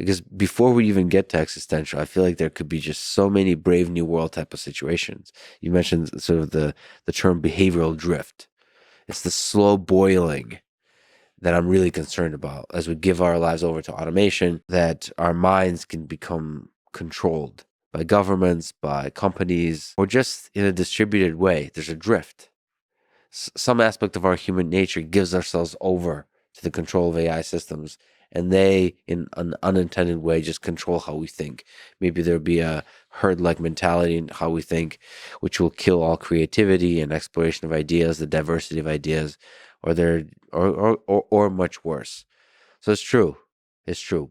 Because before we even get to existential, I feel like there could be just so many Brave New World type of situations. You mentioned sort of the term behavioral drift. It's the slow boiling that I'm really concerned about as we give our lives over to automation, that our minds can become controlled by governments, by companies, or just in a distributed way. There's a drift. Some aspect of our human nature gives ourselves over to the control of AI systems, and they, in an unintended way, just control how we think. Maybe there'll be a herd-like mentality in how we think, which will kill all creativity and exploration of ideas, the diversity of ideas, or much worse. So it's true. It's true.